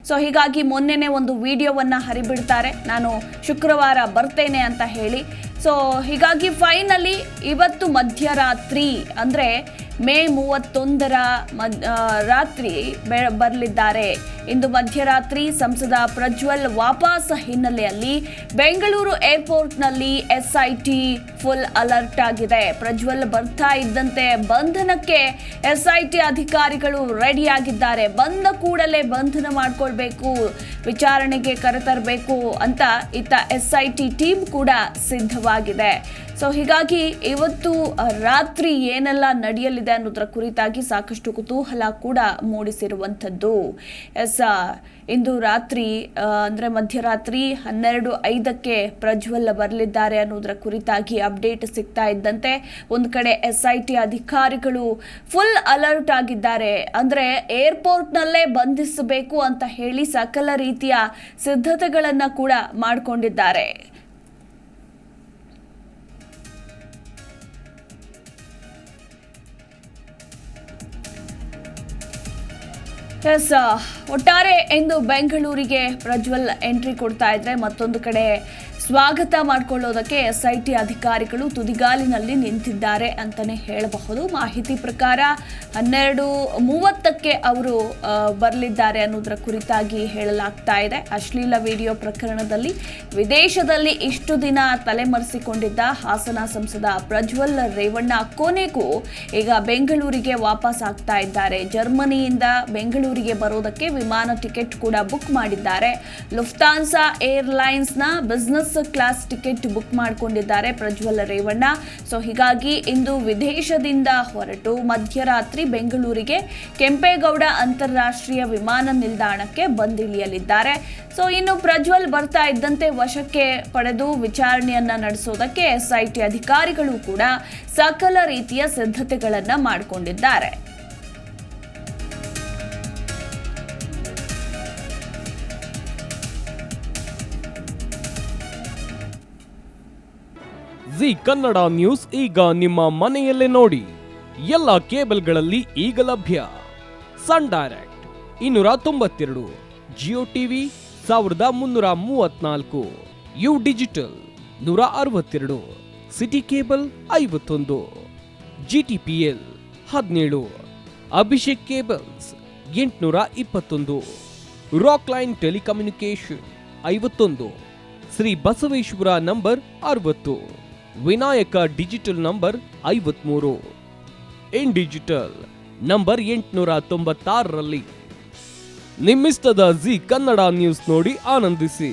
So ಹೀಗಾಗಿ ಮೊನ್ನೆನೇ ಒಂದು ವಿಡಿಯೋವನ್ನು ಹರಿಬಿಡ್ತಾರೆ, ನಾನು ಶುಕ್ರವಾರ ಬರ್ತೇನೆ ಅಂತ ಹೇಳಿ. ಸೊ ಹೀಗಾಗಿ ಫೈನಲಿ ಇವತ್ತು ಮಧ್ಯರಾತ್ರಿ ಅಂದರೆ ಮೇ 31ರ ರಾತ್ರಿ ಬರಲಿದ್ದಾರೆ. ಇಂದು ಮಧ್ಯರಾತ್ರಿ ಸಂಸದ ಪ್ರಜ್ವಲ್ ವಾಪಸ್ ಹಿನ್ನೆಲೆಯಲ್ಲಿ ಬೆಂಗಳೂರು ಏರ್ಪೋರ್ಟ್ನಲ್ಲಿ SIT ಫುಲ್ ಅಲರ್ಟ್ ಆಗಿದೆ. ಪ್ರಜ್ವಲ್ ಬರ್ತಾ ಇದ್ದಂತೆ ಬಂಧನಕ್ಕೆ SIT ಅಧಿಕಾರಿಗಳು ರೆಡಿಯಾಗಿದ್ದಾರೆ. ಬಂದ ಕೂಡಲೇ ಬಂಧನ ಮಾಡಿಕೊಳ್ಬೇಕು, ವಿಚಾರಣೆಗೆ ಕರೆತರಬೇಕು ಅಂತ ಇತ್ತ SIT ಟೀಮ್ ಕೂಡ ಸಿದ್ಧವಾಗಿದೆ. ಸೊ ಹೀಗಾಗಿ ಇವತ್ತು ರಾತ್ರಿ ಏನೆಲ್ಲ ನಡೆಯಲಿದೆ ಅನ್ನೋದರ ಕುರಿತಾಗಿ ಸಾಕಷ್ಟು ಕುತೂಹಲ ಕೂಡ ಮೂಡಿಸಿರುವಂಥದ್ದು. ಇಂದು ರಾತ್ರಿ ಅಂದರೆ ಮಧ್ಯರಾತ್ರಿ 12:05ಕ್ಕೆ ಪ್ರಜ್ವಲ್ ಬರಲಿದ್ದಾರೆ ಅನ್ನೋದರ ಕುರಿತಾಗಿ ಅಪ್ಡೇಟ್ ಸಿಗ್ತಾ ಇದ್ದಂತೆ ಒಂದು ಕಡೆ SIT ಅಧಿಕಾರಿಗಳು ಫುಲ್ ಅಲರ್ಟ್ ಆಗಿದ್ದಾರೆ. ಅಂದರೆ ಏರ್ಪೋರ್ಟ್ನಲ್ಲೇ ಬಂಧಿಸಬೇಕು ಅಂತ ಹೇಳಿ ಸಕಲ ರೀತಿಯ ಸಿದ್ಧತೆಗಳನ್ನು ಕೂಡ ಮಾಡಿಕೊಂಡಿದ್ದಾರೆ. ಒಟ್ಟಾರೆ ಎಂದು ಬೆಂಗಳೂರಿಗೆ ಪ್ರಜ್ವಲ್ ಎಂಟ್ರಿ ಕೊಡ್ತಾ ಇದ್ರೆ, ಮತ್ತೊಂದು ಕಡೆ ಸ್ವಾಗತ ಮಾಡಿಕೊಳ್ಳೋದಕ್ಕೆ SIT ಅಧಿಕಾರಿಗಳು ತುದಿಗಾಲಿನಲ್ಲಿ ನಿಂತಿದ್ದಾರೆ ಅಂತಾನೆ ಹೇಳಬಹುದು. ಮಾಹಿತಿ ಪ್ರಕಾರ 12:30ಕ್ಕೆ ಅವರು ಬರಲಿದ್ದಾರೆ ಅನ್ನೋದರ ಕುರಿತಾಗಿ ಹೇಳಲಾಗ್ತಾ ಇದೆ. ಅಶ್ಲೀಲ ವಿಡಿಯೋ ಪ್ರಕರಣದಲ್ಲಿ ವಿದೇಶದಲ್ಲಿ ಇಷ್ಟು ದಿನ ತಲೆಮರೆಸಿಕೊಂಡಿದ್ದ ಹಾಸನ ಸಂಸದ ಪ್ರಜ್ವಲ್ ರೇವಣ್ಣ ಕೊನೆಗೂ ಈಗ ಬೆಂಗಳೂರಿಗೆ ವಾಪಸ್ ಆಗ್ತಾ ಇದ್ದಾರೆ. ಜರ್ಮನಿಯಿಂದ ಬೆಂಗಳೂರಿಗೆ ಬರೋದಕ್ಕೆ ವಿಮಾನ ಟಿಕೆಟ್ ಕೂಡ ಬುಕ್ ಮಾಡಿದ್ದಾರೆ. ಲುಫ್ತಾನ್ಸಾ ಏರ್ಲೈನ್ಸ್ನ ಬಿಸ್ನೆಸ್ ಕ್ಲಾಸ್ ಟಿಕೆಟ್ ಬುಕ್ ಮಾಡಿಕೊಂಡಿದ್ದಾರೆ ಪ್ರಜ್ವಲ್ ರೇವಣ್ಣ. ಸೊ ಹೀಗಾಗಿ ಇಂದು ವಿದೇಶದಿಂದ ಹೊರಟು ಮಧ್ಯರಾತ್ರಿ ಬೆಂಗಳೂರಿಗೆ ಕೆಂಪೇಗೌಡ ಅಂತಾರಾಷ್ಟ್ರೀಯ ವಿಮಾನ ನಿಲ್ದಾಣಕ್ಕೆ ಬಂದಿಳಿಯಲಿದ್ದಾರೆ. ಸೊ ಇನ್ನು ಪ್ರಜ್ವಲ್ ಬರ್ತಾ ಇದ್ದಂತೆ ವಶಕ್ಕೆ ಪಡೆದು ವಿಚಾರಣೆಯನ್ನ ನಡೆಸೋದಕ್ಕೆ SIT ಅಧಿಕಾರಿಗಳು ಕೂಡ ಸಕಲ ರೀತಿಯ ಸಿದ್ಧತೆಗಳನ್ನ ಮಾಡಿಕೊಂಡಿದ್ದಾರೆ. ಜಿ ಕನ್ನಡ ನ್ಯೂಸ್ ಈಗ ನಿಮ್ಮ ಮನೆಯಲ್ಲೇ ನೋಡಿ. ಎಲ್ಲ ಕೇಬಲ್ಗಳಲ್ಲಿ ಈಗ ಲಭ್ಯ. Sun direct 292, Jio TV 1334, U digital 162, city cable 51, GTPL 17, Abhishek cables 821, rock line telecommunication 51, Shri Basaveshwara number 60, Vinayaka digital number 53, in digital number 896ರಲ್ಲಿ. ನಿಮ್ಮಿಸ್ತದ ಜಿ ಕನ್ನಡ ನ್ಯೂಸ್ ನೋಡಿ ಆನಂದಿಸಿ.